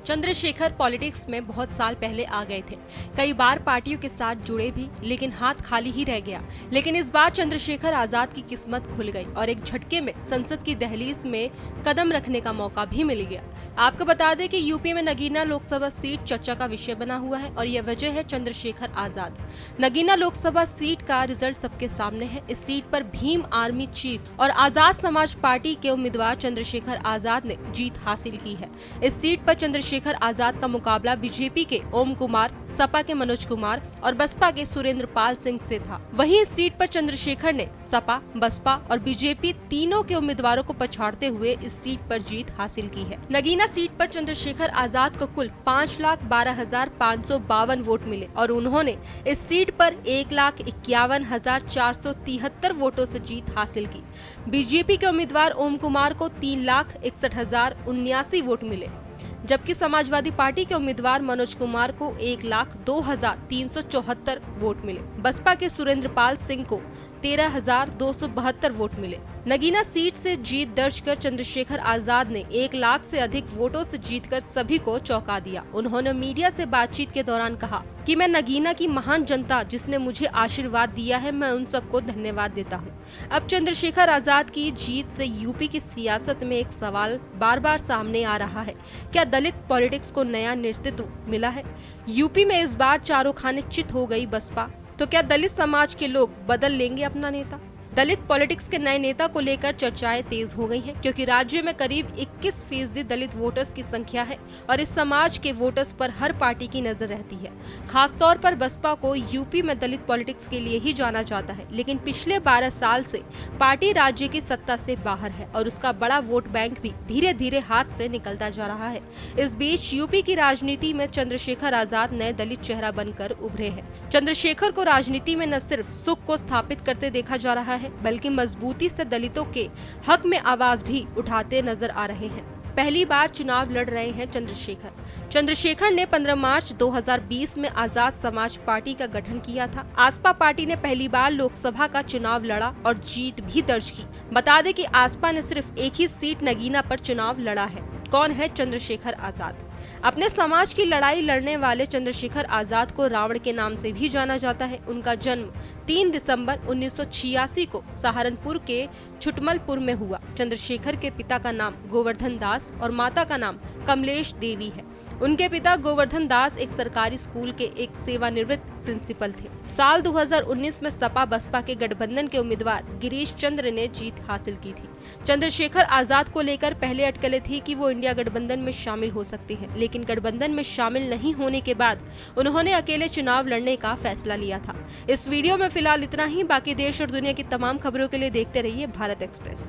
Chandrashekhar politics में बहुत साल पहले आ गए थे। कई बार पार्टियों के साथ जुड़े भी, लेकिन हाथ खाली ही रह गया। लेकिन इस बार चंद्रशेखर आजाद की किस्मत खुल गई और एक झटके में संसद की दहलीज में कदम रखने का मौका भी मिल गया। आपको बता दें कि यूपी में नगीना लोकसभा सीट चर्चा का विषय बना हुआ है और यह वजह है चंद्रशेखर आजाद। नगीना लोकसभा सीट का रिजल्ट सबके सामने है। इस सीट पर भीम आर्मी चीफ और आजाद समाज पार्टी के उम्मीदवार चंद्रशेखर आजाद ने जीत हासिल की है। इस सीट पर चंद्रशेखर आजाद का मुकाबला बीजेपी के ओम कुमार, सपा के मनोज कुमार और बसपा के सुरेंद्र पाल सिंह से था। वहीं इस सीट पर चंद्रशेखर ने सपा, बसपा और बीजेपी तीनों के उम्मीदवारों को पछाड़ते हुए इस सीट पर जीत हासिल की है। नगीना सीट पर चंद्रशेखर आजाद को कुल 5,12,552 वोट मिले और उन्होंने इस सीट पर 1,51,473 वोटों से जीत हासिल की। बीजेपी के उम्मीदवार ओम कुमार को 3,61,079 वोट मिले, जबकि समाजवादी पार्टी के उम्मीदवार मनोज कुमार को 1,02,374 वोट मिले। बसपा के सुरेंद्र पाल सिंह को 13,272 वोट मिले। नगीना सीट से जीत दर्ज कर चंद्रशेखर आजाद ने 1 लाख से अधिक वोटों से जीतकर सभी को चौंका दिया। उन्होंने मीडिया से बातचीत के दौरान कहा कि मैं नगीना की महान जनता जिसने मुझे आशीर्वाद दिया है, मैं उन सबको धन्यवाद देता हूं। अब चंद्रशेखर आजाद की जीत से यूपी की सियासत में एक सवाल बार बार सामने आ रहा है, क्या दलित पॉलिटिक्स को नया नेतृत्व मिला है? यूपी में इस बार चारों खाने चित हो गई बसपा, तो क्या दलित समाज के लोग बदल लेंगे अपना नेता? दलित पॉलिटिक्स के नए नेता को लेकर चर्चाएं तेज हो गई हैं, क्योंकि राज्य में करीब 21% दलित वोटर्स की संख्या है और इस समाज के वोटर्स पर हर पार्टी की नजर रहती है। खासतौर पर बसपा को यूपी में दलित पॉलिटिक्स के लिए ही जाना जाता है, लेकिन पिछले 12 साल से पार्टी राज्य की सत्ता से बाहर है और उसका बड़ा वोट बैंक भी धीरे धीरे हाथ से निकलता जा रहा है। इस बीच यूपी की राजनीति में चंद्रशेखर आजाद नए दलित चेहरा बनकर उभरे हैं। चंद्रशेखर को राजनीति में न सिर्फ सुख को स्थापित करते देखा जा रहा है, बल्कि मजबूती से दलितों के हक में आवाज भी उठाते नजर आ रहे हैं। पहली बार चुनाव लड़ रहे हैं चंद्रशेखर ने 15 मार्च 2020 में आजाद समाज पार्टी का गठन किया था। आसपा पार्टी ने पहली बार लोकसभा का चुनाव लड़ा और जीत भी दर्ज की। बता दें कि आसपा ने सिर्फ एक ही सीट नगीना पर चुनाव लड़ा है। कौन है चंद्रशेखर आजाद? अपने समाज की लड़ाई लड़ने वाले चंद्रशेखर आजाद को रावण के नाम से भी जाना जाता है। उनका जन्म 3 दिसंबर 1986 को सहारनपुर के छुटमलपुर में हुआ। चंद्रशेखर के पिता का नाम गोवर्धन दास और माता का नाम कमलेश देवी है। उनके पिता गोवर्धन दास एक सरकारी स्कूल के एक सेवानिवृत्त प्रिंसिपल थे। साल 2019 में सपा बसपा के गठबंधन के उम्मीदवार गिरीश चंद्र ने जीत हासिल की थी। चंद्रशेखर आजाद को लेकर पहले अटकलें थी कि वो इंडिया गठबंधन में शामिल हो सकते हैं, लेकिन गठबंधन में शामिल नहीं होने के बाद उन्होंने अकेले चुनाव लड़ने का फैसला लिया था। इस वीडियो में फिलहाल इतना ही। बाकी देश और दुनिया की तमाम खबरों के लिए देखते रहिए भारत एक्सप्रेस।